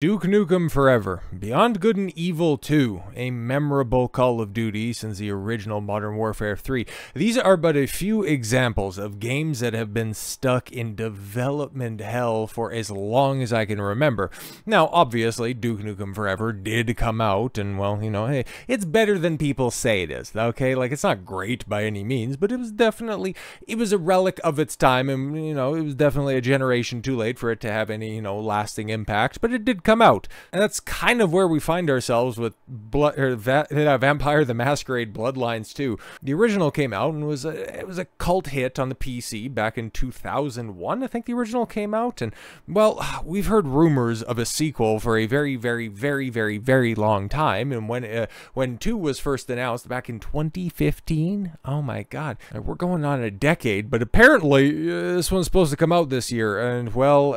Duke Nukem Forever, Beyond Good and Evil 2, a memorable Call of Duty since the original Modern Warfare 3. These are but a few examples of games that have been stuck in development hell for as long as I can remember. Now, obviously, Duke Nukem Forever did come out, and well, you know, hey, it's better than people say it is, okay? Like, it's not great by any means, but it was definitely, it was a relic of its time, and, you know, it was definitely a generation too late for it to have any, you know, lasting impact, but it did come out. And that's kind of where we find ourselves with Vampire the Masquerade Bloodlines 2. The original came out and it was a cult hit on the PC back in 2001, I think the original came out. And, well, we've heard rumors of a sequel for a very, very, very, very, very long time. And when 2 was first announced back in 2015, oh my god, we're going on a decade, but apparently this one's supposed to come out this year. And, well,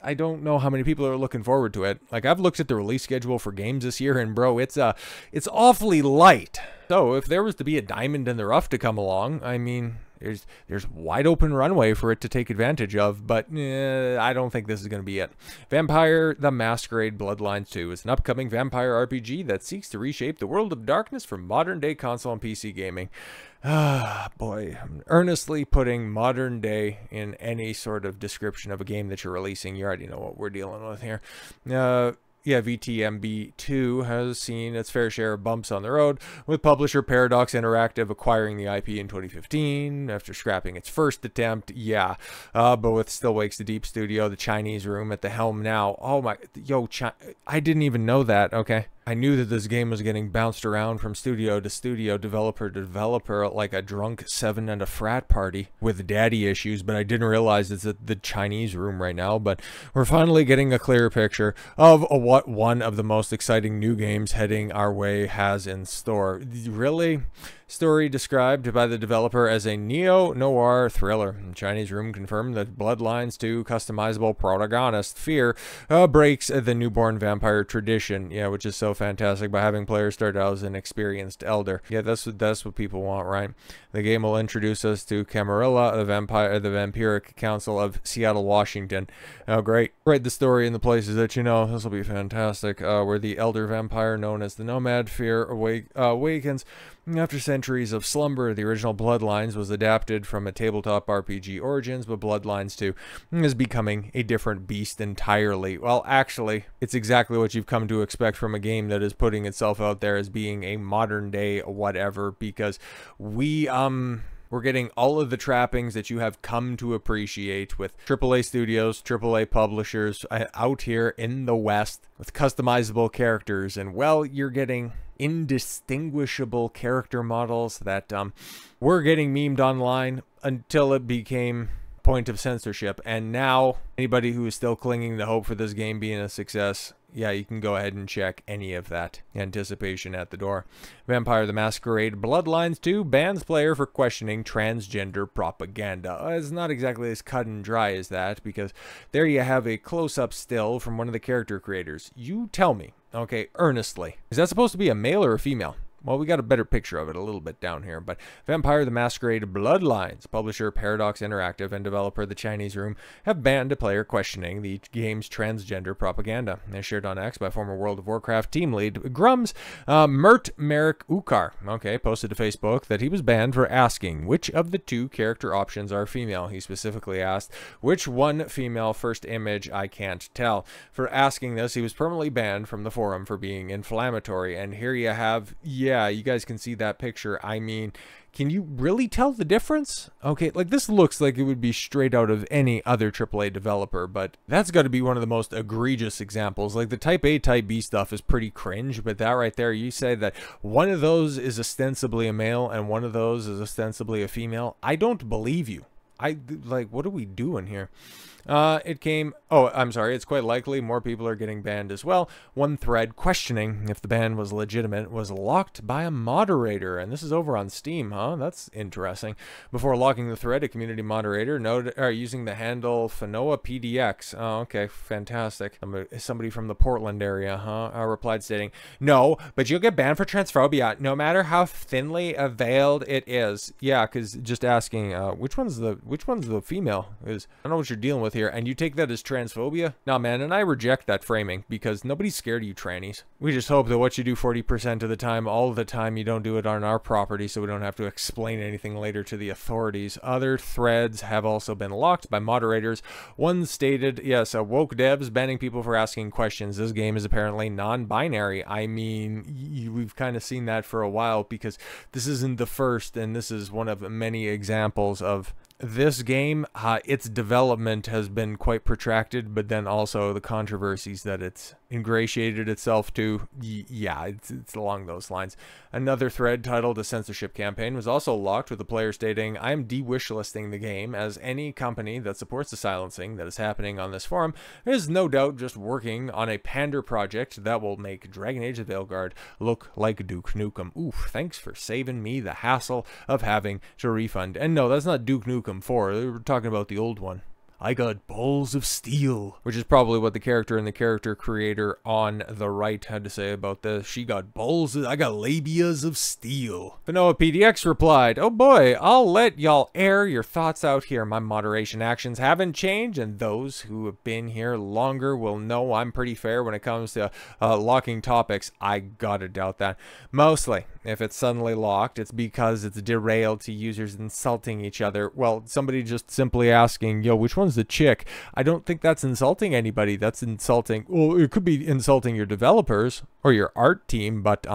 I don't know how many people are looking forward to it. Like, I've looked at the release schedule for games this year, and bro, it's awfully light. So if there was to be a diamond in the rough to come along, I mean, there's wide open runway for it to take advantage of, but I don't think this is going to be it. Vampire the Masquerade Bloodlines 2 is an upcoming vampire RPG that seeks to reshape the world of darkness for modern day console and PC gaming. Ah, boy, I'm earnestly putting modern day in any sort of description of a game that you're releasing. You already know what we're dealing with here. Yeah, VTMB2 has seen its fair share of bumps on the road, with publisher Paradox Interactive acquiring the IP in 2015 after scrapping its first attempt. Yeah, but with Still Wakes the Deep Studio, the Chinese room at the helm now. Oh my, I didn't even know that, okay? I knew that this game was getting bounced around from studio to studio, developer to developer, like a drunk 7 at a frat party with daddy issues, but I didn't realize it's at the Chinese room right now. But we're finally getting a clearer picture of what one of the most exciting new games heading our way has in store. Really? Story described by the developer as a neo-noir thriller. The Chinese room confirmed that Bloodlines 2 customizable protagonist Fear breaks the newborn vampire tradition, yeah, which is so fantastic, by having players start out as an experienced elder. Yeah, that's what people want, right? The game will introduce us to Camarilla, the vampiric council of Seattle, Washington. Oh, great. Write the story in the places that you know. This will be fantastic. Where the elder vampire known as the Nomad Fear awakens. After centuries of slumber, the original Bloodlines was adapted from a tabletop RPG origins, but Bloodlines 2 is becoming a different beast entirely. Well, actually, it's exactly what you've come to expect from a game that is putting itself out there as being a modern day whatever, because we're getting all of the trappings that you have come to appreciate with AAA studios, AAA publishers out here in the West with customizable characters, and, well, you're getting indistinguishable character models that were getting memed online until it became point of censorship. And now anybody who is still clinging to hope for this game being a success, yeah, you can go ahead and check any of that anticipation at the door. Vampire the Masquerade Bloodlines 2 bans player for questioning transgender propaganda. It's not exactly as cut and dry as that, because there you have a close-up still from one of the character creators. You tell me, okay, earnestly, is that supposed to be a male or a female? Well, we got a better picture of it a little bit down here, but Vampire the Masquerade Bloodlines, publisher Paradox Interactive and developer The Chinese Room have banned a player questioning the game's transgender propaganda. As shared on X by former World of Warcraft team lead Grums, Mert Merrick Ukar, okay, posted to Facebook that he was banned for asking which of the 2 character options are female. He specifically asked, which one female first image, I can't tell. For asking this, he was permanently banned from the forum for being inflammatory, and here you have, yeah, you guys can see that picture. I mean, can you really tell the difference? Okay, like, this looks like it would be straight out of any other AAA developer, but that's got to be one of the most egregious examples. Like, the Type A, Type B stuff is pretty cringe, but that right there, you say that one of those is ostensibly a male and one of those is ostensibly a female. I don't believe you. Like, what are we doing here? It's quite likely more people are getting banned as well. One thread questioning if the ban was legitimate was locked by a moderator, and this is over on Steam, huh? That's interesting. Before locking the thread, a community moderator noted, using the handle FanoaPDX. Oh, okay, fantastic. Somebody from the Portland area, huh? Replied stating, "No, but you'll get banned for transphobia, no matter how thinly veiled it is." Yeah, because just asking, which one's the female? Is I don't know what you're dealing with with here, and you take that as transphobia? Nah, man, and I reject that framing, because nobody's scared of you trannies. We just hope that what you do 40% of the time, all of the time, you don't do it on our property, so we don't have to explain anything later to the authorities. Other threads have also been locked by moderators. One stated, yes, woke devs banning people for asking questions. This game is apparently non-binary. I mean, we've kind of seen that for a while, because this isn't the first, and this is one of many examples of this game. Its development has been quite protracted, but then also the controversies that it's ingratiated itself to, yeah, it's along those lines. Another thread titled "A Censorship Campaign" was also locked, with the player stating, "I am de-wishlisting the game, as any company that supports the silencing that is happening on this forum is no doubt just working on a pander project that will make Dragon Age of Veilguard look like Duke Nukem." Oof, thanks for saving me the hassle of having to refund. And no, that's not Duke Nukem 4, we're talking about the old one. I got balls of steel, which is probably what the character and the character creator on the right had to say about this. She got balls I got labias of steel. Fanoa PDX replied, "Oh boy, I'll let y'all air your thoughts out here. My moderation actions haven't changed, and those who have been here longer will know I'm pretty fair when it comes to locking topics." I gotta doubt that. Mostly, if it's suddenly locked, it's because it's derailed to users insulting each other. Well, somebody just simply asking, yo, which one's the chick? I don't think that's insulting anybody. That's insulting. Well, it could be insulting your developers or your art team, but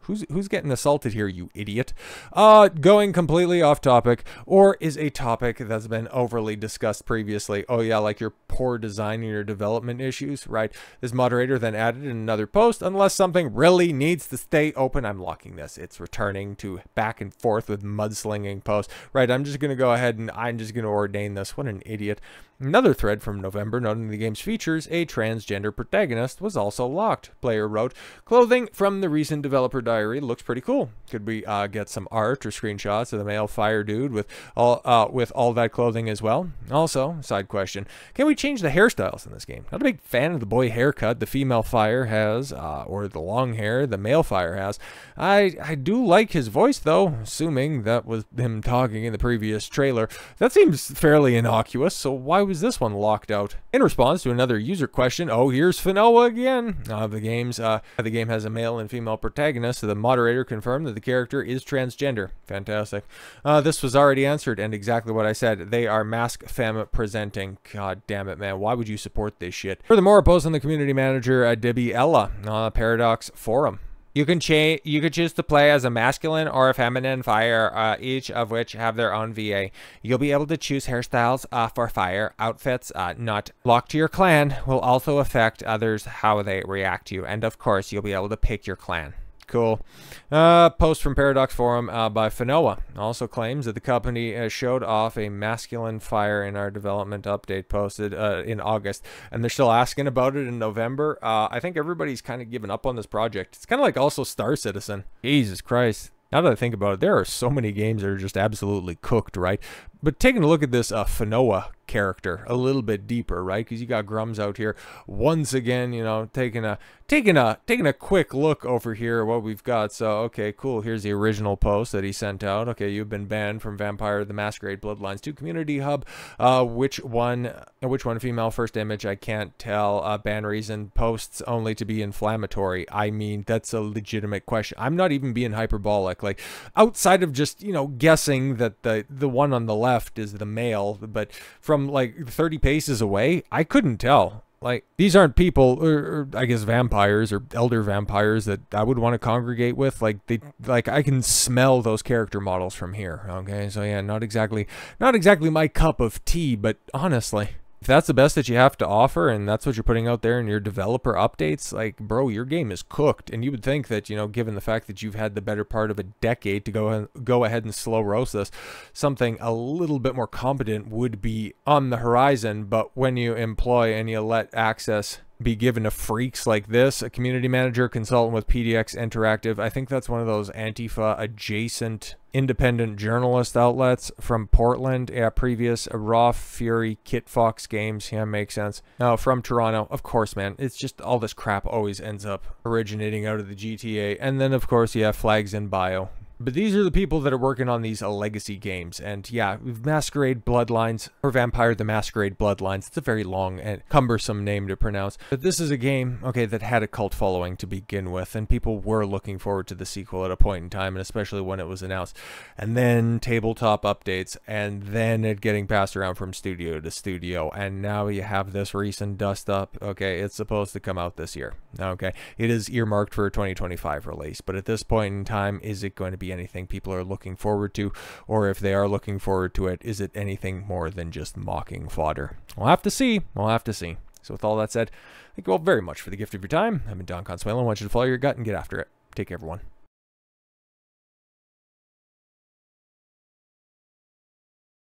who's getting assaulted here, you idiot? Going completely off topic, or is a topic that's been overly discussed previously. Oh yeah, like your poor design and your development issues, right? This moderator then added in another post, "Unless something really needs to stay open," I'm locking this. It's returning to back and forth with mudslinging posts. Right, I'm just going to go ahead and I'm just going to ordain this. What an idiot. Another thread from November noting the game's features a transgender protagonist was also locked. Player wrote, "Clothing from the recent developer diary looks pretty cool. Could we get some art or screenshots of the male fire dude with all that clothing as well? Also, side question, can we change the hairstyles in this game? Not a big fan of the boy haircut the female fire has, or the long hair the male fire has. I do like his voice though, assuming that was him talking in the previous trailer. That seems fairly innocuous, so why was this one locked out?" In response to another user question, oh, here's Fanoa again. The game has a male and female protagonist, so the moderator confirmed that the character is transgender. Fantastic. This was already answered, and exactly what I said. They are mask femme presenting. God damn it, man. Why would you support this shit? Furthermore, a post on the community manager, Debbie Ella, on the Paradox forum. You could choose to play as a masculine or a feminine fire, each of which have their own VA. You'll be able to choose hairstyles for fire outfits. Not locked to your clan will also affect others how they react to you, and of course you'll be able to pick your clan. Cool. Post from Paradox Forum by Fanoa also claims that the company showed off a masculine fire in our development update posted in August, and they're still asking about it in November. I think everybody's kind of given up on this project. It's kind of like also Star Citizen. Jesus Christ. Now that I think about it, there are so many games that are just absolutely cooked, right? But taking a look at this Fanoa character a little bit deeper, right? Because you got Grums out here once again, you know, taking a quick look over here at what we've got. So okay, cool. Here's the original post that he sent out. Okay, you've been banned from Vampire the Masquerade Bloodlines 2 Community Hub. Which one female first image? I can't tell. Ban reason: posts only to be inflammatory. I mean, that's a legitimate question. I'm not even being hyperbolic. Like, outside of just, you know, guessing that the one on the left is the male, but from like 30 paces away, I couldn't tell. Like, these aren't people, or I guess vampires or elder vampires that I would want to congregate with. Like, I can smell those character models from here. Okay, so yeah, not exactly my cup of tea, but honestly, if that's the best that you have to offer and that's what you're putting out there in your developer updates, like, bro, your game is cooked. And you would think that, you know, given the fact that you've had the better part of a decade to go ahead and slow roast this, something a little bit more competent would be on the horizon. But when you employ and you let access be given to freaks like this, a community manager consultant with PDX Interactive, I think that's one of those Antifa adjacent independent journalist outlets from Portland. Yeah, previous Raw Fury Kit Fox games. Yeah, makes sense. Now from Toronto, of course, man. It's just all this crap always ends up originating out of the GTA. And then of course, yeah, flags in bio. But these are the people that are working on these legacy games. And yeah, Masquerade Bloodlines, or Vampire the Masquerade Bloodlines. It's a very long and cumbersome name to pronounce. But this is a game, okay, that had a cult following to begin with. And people were looking forward to the sequel at a point in time, and especially when it was announced. And then tabletop updates, and then it getting passed around from studio to studio. And now you have this recent dust up. Okay, it's supposed to come out this year. Okay, it is earmarked for a 2025 release. But at this point in time, is it going to be anything people are looking forward to? Or if they are looking forward to it, is it anything more than just mocking fodder? We'll have to see. We'll have to see. So with all that said, thank you all very much for the gift of your time. I've been Don Consuelo. I want you to follow your gut and get after it. Take care, everyone.